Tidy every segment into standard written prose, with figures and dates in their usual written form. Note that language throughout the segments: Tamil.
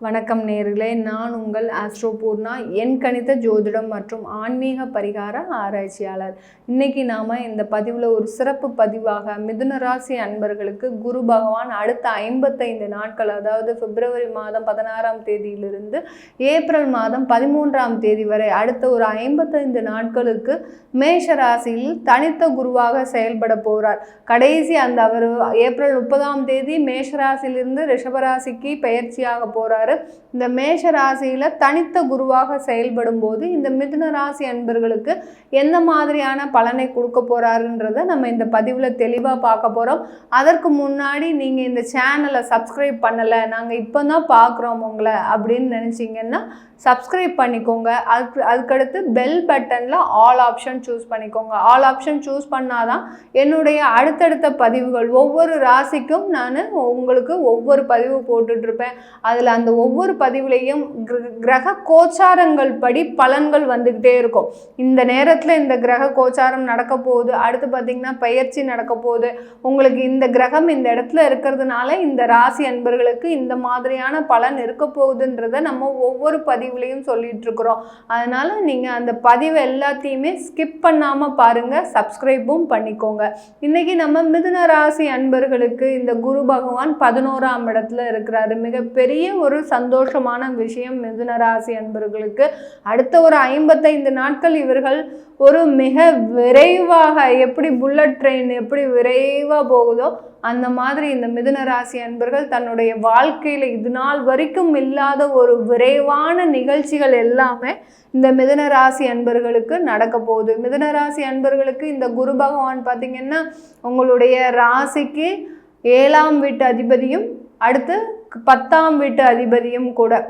வணக்கம் நேயர்களே, நான் உங்கள் ஆஸ்ட்ரோ பூர்ணா, எண் கணித ஜோதிடம் மற்றும் ஆன்மீக பரிகார ஆராய்ச்சியாளர். இன்னைக்கு நாம இந்த பதிவில் ஒரு சிறப்பு பதிவாக மிதுன ராசி அன்பர்களுக்கு குரு பகவான் அடுத்த 55 நாட்கள், அதாவது பிப்ரவரி மாதம் 16ஆம் தேதியிலிருந்து ஏப்ரல் மாதம் 13ஆம் தேதி வரை அடுத்த ஒரு 55 நாட்களுக்கு மேஷ ராசியில் தனித்த குருவாக செயல்பட போகிறார். கடைசி அவர் ஏப்ரல் 30ஆம் தேதி மேஷ ராசியிலிருந்து ரிஷபராசிக்கு பெயர்ச்சியாக போகிறார். இந்த மேஷ ராசியில தனித்த குருவாக செயல்படும் போது இந்த மிதுன ராசி அன்பர்களுக்கு எந்த மாதிரியான பலனை கொடுக்க போறாருன்றத நம்ம இந்த பதிவுல தெளிவா பார்க்க போறோம். அதற்கு முன்னாடி நீங்க இந்த சேனலை சப்ஸ்கிரைப் பண்ணல, நாங்க இப்பதான் பார்க்குறோம் உங்களை அப்படின்னு நினைச்சீங்கன்னா சப்ஸ்கிரைப் பண்ணிக்கோங்க. அதுக்கடுத்து பெல் பட்டனில் ஆல் ஆப்ஷன் சூஸ் பண்ணிக்கோங்க. ஆல் ஆப்ஷன் சூஸ் பண்ணாதான் என்னுடைய அடுத்தடுத்த பதிவுகள் ஒவ்வொரு ராசிக்கும் நான் உங்களுக்கு ஒவ்வொரு பதிவு போட்டுட்ருப்பேன். அதில் அந்த ஒவ்வொரு பதிவுலையும் கிரக கோச்சாரங்கள் படி பலன்கள் வந்துக்கிட்டே இருக்கும். இந்த நேரத்தில் இந்த கிரக கோச்சாரம் நடக்க போகுது, அடுத்து பார்த்திங்கன்னா பயிற்சி நடக்க போகுது, உங்களுக்கு இந்த கிரகம் இந்த இடத்துல இருக்கிறதுனால இந்த ராசி அன்பர்களுக்கு இந்த மாதிரியான பலன் இருக்க போகுதுன்றதை நம்ம ஒவ்வொரு பதிவு சொல்லிட்டு இருக்கிறோம். அதனால நீங்க அந்த பதிவு எல்லாத்தையுமே ஸ்கிப் பண்ணாம பாருங்க, சப்ஸ்கிரைபும் பண்ணிக்கோங்க. இன்னைக்கு நம்ம மிதுன ராசி அன்பர்களுக்கு இந்த குரு பகவான் 11ஆம் இடத்துல இருக்கிறாரு. மிகப்பெரிய ஒரு சந்தோஷமான விஷயம் மிதுன ராசி அன்பர்களுக்கு. அடுத்த ஒரு 55 நாட்கள் இவர்கள் ஒரு மிக விரைவாக, எப்படி புல்லட் ட்ரெயின் எப்படி விரைவாக போகுதோ அந்த மாதிரி இந்த மிதுன ராசி அன்பர்கள் தன்னுடைய வாழ்க்கையில் இது நாள் வரைக்கும் இல்லாத ஒரு விரைவான நிகழ்ச்சிகள் எல்லாமே இந்த மிதுன ராசி அன்பர்களுக்கு நடக்க போகுது. மிதுன ராசி அன்பர்களுக்கு இந்த குரு பகவான் பார்த்திங்கன்னா உங்களுடைய ராசிக்கு 7ஆம் வீட்டு அதிபதியும் அடுத்து 10ஆம் வீட்டு அதிபதியும் கூட.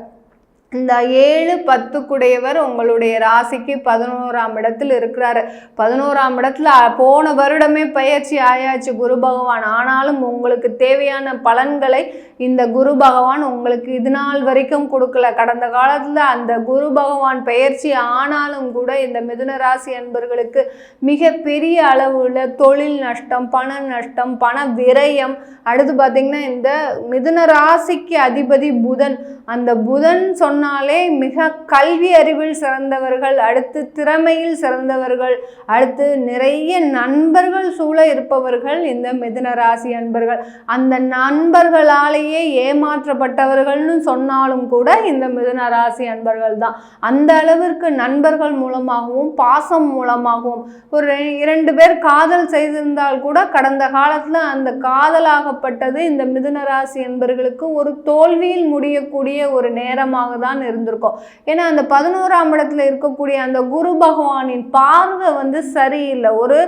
இந்த 7, 10 குடையவர் உங்களுடைய ராசிக்கு 11ஆம் இடத்துல இருக்கிறாரு. 11ஆம் இடத்துல போன வருடமே பயிற்சி ஆயாச்சு குரு பகவான். ஆனாலும் உங்களுக்கு தேவையான பலன்களை இந்த குரு பகவான் உங்களுக்கு இது நாள் வரைக்கும் கொடுக்கல. கடந்த காலத்தில் அந்த குரு பகவான் பயிற்சி ஆனாலும் கூட இந்த மிதுன ராசி அன்பர்களுக்கு மிக பெரிய அளவுல தொழில் நஷ்டம், பண நஷ்டம், பண விரயம். அடுத்து பார்த்திங்கன்னா இந்த மிதுன ராசிக்கு அதிபதி புதன். அந்த புதன் சொன்னாலே மிக கல்வி அறிவில் சிறந்தவர்கள், அடுத்து திறமையில் சிறந்தவர்கள், அடுத்து நிறைய நண்பர்கள் சூழ இருப்பவர்கள் இந்த மிதுன ராசி அன்பர்கள். அந்த நண்பர்களாலேயே ஏமாற்றப்பட்டவர்கள்னு சொன்னாலும் கூட இந்த மிதுன ராசி அன்பர்கள் தான். அந்த அளவிற்கு நண்பர்கள் மூலமாகவும் பாசம் மூலமாகவும் ஒரு 2 பேர் காதல் செய்திருந்தால் கூட கடந்த காலத்தில் அந்த காதலாகப்பட்டது இந்த மிதுன ராசி அன்பர்களுக்கு ஒரு தோல்வியில் முடியக்கூடிய ஒரு நேரமாக தான் இருந்திருக்கும். ஏன்னா அந்த 11ஆம் இடத்துல இருக்கக்கூடிய அந்த குரு பகவானின் பார்வை சரியில்லை. ஒரு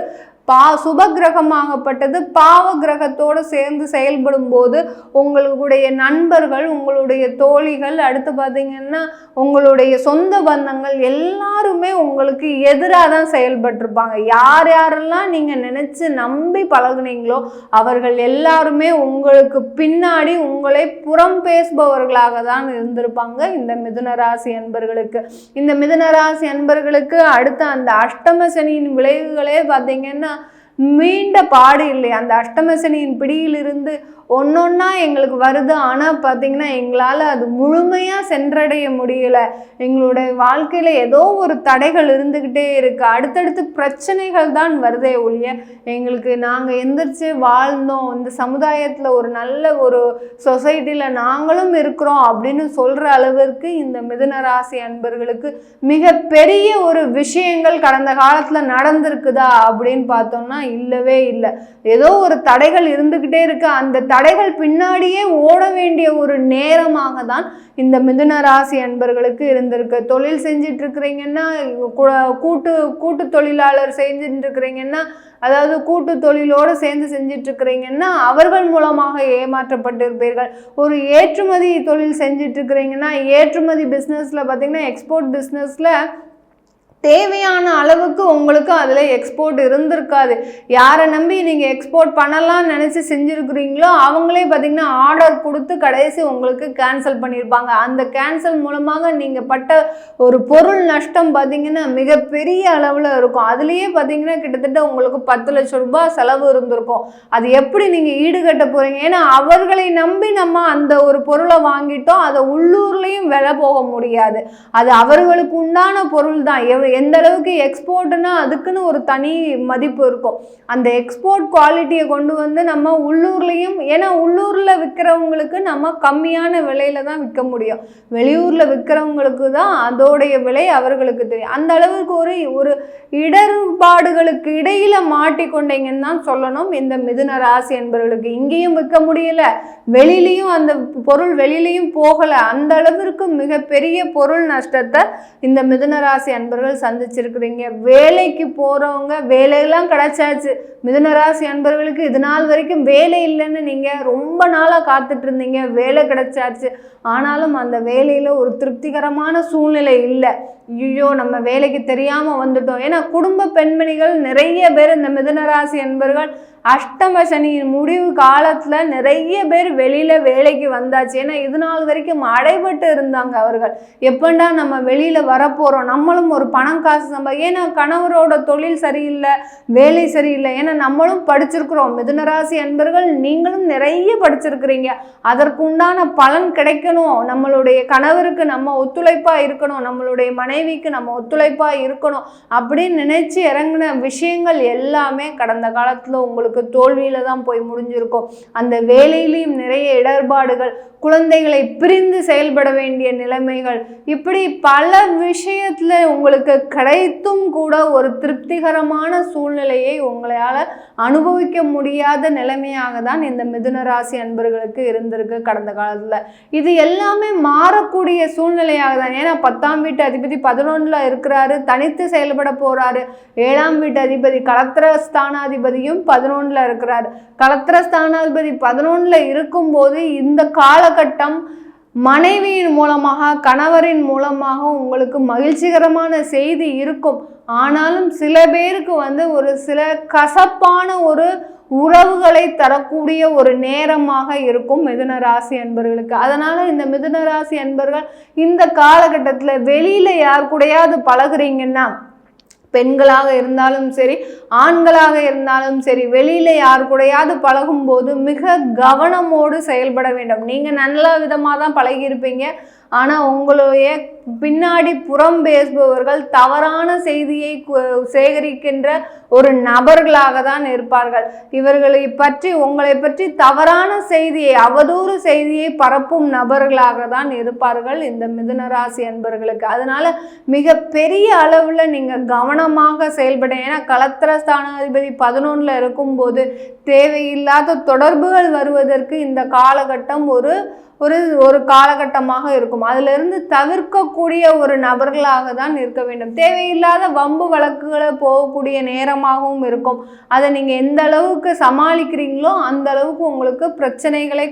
சுப கிரகமாகப்பட்டது பாவ கிரகத்தோடு சேர்ந்து செயல்படும் போது உங்களுடைய நண்பர்கள், உங்களுடைய தோழிகள், அடுத்து பார்த்தீங்கன்னா உங்களுடைய சொந்த பந்தங்கள் எல்லாருமே உங்களுக்கு எதிராக தான் செயல்பட்டிருப்பாங்க. யார் யாரெல்லாம் நீங்கள் நினச்சி நம்பி பழகுனீங்களோ அவர்கள் எல்லாருமே உங்களுக்கு பின்னாடி உங்களை புறம் பேசுபவர்களாக தான் இருந்திருப்பாங்க இந்த மிதுன ராசி அன்பர்களுக்கு. இந்த மிதுன ராசி அன்பர்களுக்கு அடுத்த அந்த அஷ்டம சனியின் விளைவுகளே பார்த்தீங்கன்னா மீண்ட பாடு இல்லை. அந்த அஷ்டமசனியின் பிடியிலிருந்து ஒன்னொன்னா எங்களுக்கு வருது, ஆனால் பார்த்தீங்கன்னா எங்களால் அது முழுமையாக சென்றடைய முடியலை. எங்களுடைய வாழ்க்கையில் ஏதோ ஒரு தடைகள் இருந்துக்கிட்டே இருக்குது. அடுத்தடுத்து பிரச்சனைகள் தான் வருதே ஒழிய எங்களுக்கு நாங்கள் எந்திரிச்சு வாழ்ந்தோம், இந்த சமுதாயத்தில் ஒரு நல்ல ஒரு சொசைட்டியில் நாங்களும் இருக்கிறோம் அப்படின்னு சொல்கிற அளவிற்கு இந்த மிதுன ராசி அன்பர்களுக்கு மிகப்பெரிய ஒரு விஷயங்கள் கடந்த காலத்தில் நடந்திருக்குதா அப்படின்னு பார்த்தோம்னா இல்லவே இல்லை. ஏதோ ஒரு தடைகள் இருந்துக்கிட்டே இருக்கு. அந்த தடைகள் பின்னாடியே ஓட வேண்டிய ஒரு நேரமாக தான் இந்த மிதுன ராசி அன்பர்களுக்கு இருந்திருக்கு. தொழில் செஞ்சிட்டு இருக்கிறீங்கன்னா, கூட்டு தொழிலாளர் செஞ்சுட்டு இருக்கிறீங்கன்னா, அதாவது கூட்டு தொழிலோடு சேர்ந்து செஞ்சிட்டு இருக்கிறீங்கன்னா அவர்கள் மூலமாக ஏமாற்றப்பட்டிருப்பீர்கள். ஒரு ஏற்றுமதி தொழில் செஞ்சிட்டு இருக்கிறீங்கன்னா, ஏற்றுமதி பிஸ்னஸில் பார்த்தீங்கன்னா எக்ஸ்போர்ட் பிஸ்னஸில் தேவையான அளவுக்கு உங்களுக்கு அதில் எக்ஸ்போர்ட் இருந்திருக்காது. யாரை நம்பி நீங்கள் எக்ஸ்போர்ட் பண்ணலாம்னு நினச்சி செஞ்சுருக்கிறீங்களோ அவங்களே பார்த்திங்கன்னா ஆர்டர் கொடுத்து கடைசி உங்களுக்கு கேன்சல் பண்ணியிருப்பாங்க. அந்த கேன்சல் மூலமாக நீங்கள் பட்ட ஒரு பொருள் நஷ்டம் பார்த்திங்கன்னா மிகப்பெரிய அளவில் இருக்கும். அதுலேயே பார்த்திங்கன்னா கிட்டத்தட்ட உங்களுக்கு 10 லட்சம் ரூபாய் செலவு இருந்திருக்கும். அது எப்படி நீங்கள் ஈடுகட்ட போகிறீங்க? ஏன்னா அவர்களை நம்பி நம்ம அந்த ஒரு பொருளை வாங்கிட்டோம், அதை உள்ளூர்லேயும் விலை போக முடியாது. அது அவர்களுக்கு உண்டான பொருள் தான். எந்த அளவுக்கு எக்ஸ்போர்ட்னா அதுக்குன்னு ஒரு தனி மதிப்பு இருக்கும். அந்த எக்ஸ்போர்ட் குவாலிட்டியை கொண்டு வந்து நம்ம உள்ளூர்லேயும், ஏன்னா உள்ளூரில் விற்கிறவங்களுக்கு நம்ம கம்மியான விலையில தான் விற்க முடியும். வெளியூரில் விற்கிறவங்களுக்கு தான் அதோடைய விலை அவர்களுக்கு தெரியும். அந்த அளவுக்கு ஒரு இடர்பாடுகளுக்கு இடையில மாட்டிக்கொண்டீங்கன்னு தான் சொல்லணும் இந்த மிதுன ராசி என்பவர்களுக்கு. இங்கேயும் விற்க முடியல, வெளியிலையும் அந்த பொருள் வெளியிலையும் போகலை. அந்த அளவிற்கு மிகப்பெரிய பொருள் நஷ்டத்தை இந்த மிதுன ராசி அன்பர்கள் சந்திச்சிருக்கிறீங்க. வேலைக்கு போறவங்க வேலையெல்லாம் கிடைச்சாச்சு. மிதுன ராசி அன்பர்களுக்கு இது நாள் வரைக்கும் வேலை இல்லைன்னு நீங்க ரொம்ப நாளா காத்துட்டு இருந்தீங்க, வேலை கிடைச்சாச்சு. ஆனாலும் அந்த வேலையில ஒரு திருப்திகரமான சூழ்நிலை இல்லை. ஐயோ நம்ம வேலைக்கு தெரியாம வந்துட்டோம். ஏன்னா குடும்ப பெண்மணிகள் நிறைய பேர் இந்த மிதுன ராசி அன்பர்கள் அஷ்டம சனியின் முடிவு காலத்துல நிறைய பேர் வெளியில வேலைக்கு வந்தாச்சு. ஏன்னா இது நாள் வரைக்கும் அடைபட்டு இருந்தாங்க அவர்கள். எப்பண்டா நம்ம வெளியில வரப்போறோம், நம்மளும் ஒரு பணம் காசு ஏன்னா கணவரோட தொழில் சரியில்லை, வேலை சரியில்லை. ஏன்னா நம்மளும் படிச்சிருக்கிறோம். மிதுன ராசி அன்பர்கள் நீங்களும் நிறைய படிச்சிருக்கிறீங்க. அதற்குண்டான பலன் கிடைக்கணும், நம்மளுடைய கணவருக்கு நம்ம ஒத்துழைப்பா இருக்கணும், நம்மளுடைய மனைவிக்கு நம்ம ஒத்துழைப்பா இருக்கணும் அப்படின்னு நினைச்சு இறங்கின விஷயங்கள் எல்லாமே கடந்த காலத்துல உங்களுக்கு தோல்வியில தான் போய் முடிஞ்சிருக்கும். அந்த வேலையிலையும் நிறைய இடர்பாடுகள், குழந்தைகளை பிரிந்து செயல்பட வேண்டிய நிலைமைகள், இப்படி பல விஷயத்துல உங்களுக்கு கிடைத்தும் கூட ஒரு திருப்திகரமான சூழ்நிலையை உங்களால் அனுபவிக்க முடியாத நிலைமையாக தான் இந்த மிதுன ராசி அன்பர்களுக்கு இருந்திருக்கு கடந்த காலத்துல. இது எல்லாமே மாறக்கூடிய சூழ்நிலையாக தான். ஏன்னா 10ஆம் வீட்டு அதிபதி 11ல இருக்கிறாரு, தனித்து செயல்பட போறாரு. 7ஆம் வீட்டு அதிபதி களத்திர ஸ்தானாதிபதியும் 11ல இருக்கிறாரு. களத்திர ஸ்தானாதிபதி 11ல இருக்கும்போது இந்த காலகட்டம் மனைவியின் மூலமாக, கணவரின் மூலமாக உங்களுக்கு மகிழ்ச்சிகரமான செய்தி இருக்கும். ஆனாலும் சில பேருக்கு ஒரு சில கசப்பான ஒரு உறவுகளை தரக்கூடிய ஒரு நேரமாக இருக்கும் மிதுன ராசி அன்பர்களுக்கு. அதனால இந்த மிதுன ராசி அன்பர்கள் இந்த காலகட்டத்தில் வெளியில யார் கூடயாவது பழகுறீங்கன்னா, பெண்களாக இருந்தாலும் சரி, ஆண்களாக இருந்தாலும் சரி, வெளியில யார் கூடயாவது பழகும்போது மிக கவனமோடு செயல்பட வேண்டும். நீங்க நல்ல விதமாக தான் பழகியிருப்பீங்க, ஆனால் உங்களுடைய பின்னாடி புறம் பேசுபவர்கள் தவறான செய்தியை சேகரிக்கின்ற ஒரு நபர்களாக தான் இருப்பார்கள். இவர்களை பற்றி, உங்களை பற்றி தவறான செய்தியை, அவதூறு செய்தியை பரப்பும் நபர்களாக தான் இருப்பார்கள் இந்த மிதுன ராசி அன்பர்களுக்கு. அதனால மிக பெரிய அளவில் நீங்கள் கவனமாக செயல்பட. ஏன்னா களத்திர ஸ்தானாதிபதி 11ல இருக்கும்போது தேவையில்லாத தொடர்புகள் வருவதற்கு இந்த காலகட்டம் ஒரு காலகட்டமாக இருக்கும். அதிலிருந்து தவிர்க்கக்கூடிய ஒரு நபர்களாக தான் இருக்க வேண்டும். தேவையில்லாத வம்பு வழக்குகளை போகக்கூடிய நேரமாகவும் இருக்கும். அதை நீங்கள் எந்த அளவுக்கு சமாளிக்கிறீங்களோ அந்த அளவுக்கு உங்களுக்கு பிரச்சனைகளை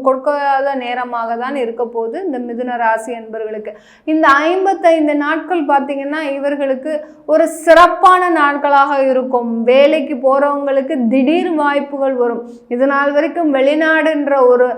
கொடுக்காத நேரமாக தான் இருக்க போகுது இந்த மிதுன ராசி அன்பர்களுக்கு. இந்த 55 நாட்கள் பார்த்தீங்கன்னா இவர்களுக்கு ஒரு சிறப்பான நாட்களாக இருக்கும். வேலைக்கு போகிறவங்களுக்கு திடீர் வாய்ப்புகள் வரும். இது நாள் வரைக்கும் வெளிநாடுன்ற ஒரு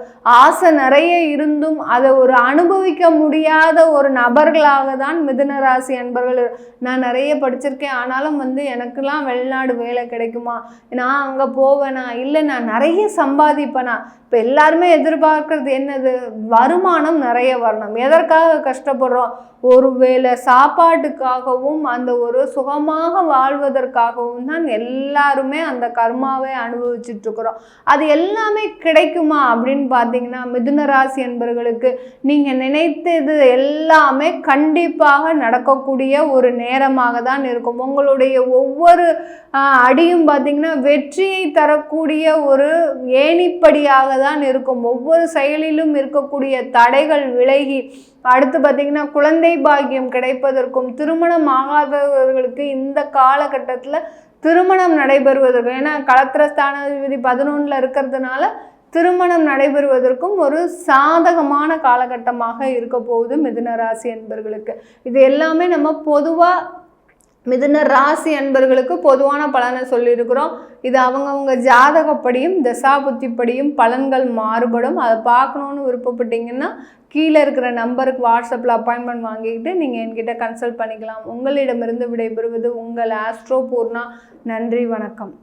ஆசை நிறைய இருந்தும் அதை ஒரு அனுபவிக்க முடியாத ஒரு நபர்களாக தான் மிதுன ராசி அன்பர்கள். நான் நிறைய படிச்சிருக்கேன், ஆனாலும் எனக்கெல்லாம் வெளிநாடு வேலை கிடைக்குமா, நான் அங்கே போவேனா, இல்லை நான் நிறைய சம்பாதிப்பேனா. இப்போ எல்லாருமே எதிர்பார்க்கறது என்னது? வருமானம் நிறைய வரணும். எதற்காக கஷ்டப்படுறோம்? ஒருவேளை சாப்பாட்டுக்காகவும் அந்த ஒரு சுகமாக வாழ்வதற்காகவும் தான் எல்லாருமே அந்த கர்மாவை அனுபவிச்சுட்டு இருக்கிறோம். அது எல்லாமே கிடைக்குமா அப்படின்னு பார்த்தீங்கன்னா மிதுன ராசி என்பவர்களுக்கு நீங்கள் நினைத்தது எல்லாமே கண்டிப்பாக நடக்கக்கூடிய ஒரு நேரமாக தான் இருக்கும். உங்களுடைய ஒவ்வொரு அடியும் பார்த்தீங்கன்னா வெற்றியை தரக்கூடிய ஒரு ஏணிப்படியாக தான் இருக்கும். ஒவ்வொரு செயலிலும் இருக்கக்கூடிய தடைகள் விலகி, அடுத்து பார்த்தீங்கன்னா குழந்தை பாக்கியம் கிடைப்பதற்கும், திருமணம் ஆகாதவர்களுக்கு இந்த காலகட்டத்தில் திருமணம் நடைபெறுவதற்கும், ஏன்னா களத்திர ஸ்தானாதிபதி 11ல இருக்கிறதுனால திருமணம் நடைபெறுவதற்கும் ஒரு சாதகமான காலகட்டமாக இருக்க போகுது மிதுன ராசி என்பவர்களுக்கு. இது எல்லாமே நம்ம பொதுவாக மிதுன ராசி அன்பர்களுக்கு பொதுவான பலனை சொல்லியிருக்கிறோம். இது அவங்கவுங்க ஜாதகப்படியும் தசாபுத்திப்படியும் பலன்கள் மாறுபடும். அதை பார்க்கணுன்னு விருப்பப்பட்டீங்கன்னா கீழே இருக்கிற நம்பருக்கு வாட்ஸ்அப்பில் அப்பாயின்மெண்ட் வாங்கிக்கிட்டு நீங்கள் என்கிட்ட கன்சல்ட் பண்ணிக்கலாம். உங்களிடமிருந்து விடைபெறுவது உங்கள் ஆஸ்ட்ரோ பூர்ணா. நன்றி, வணக்கம்.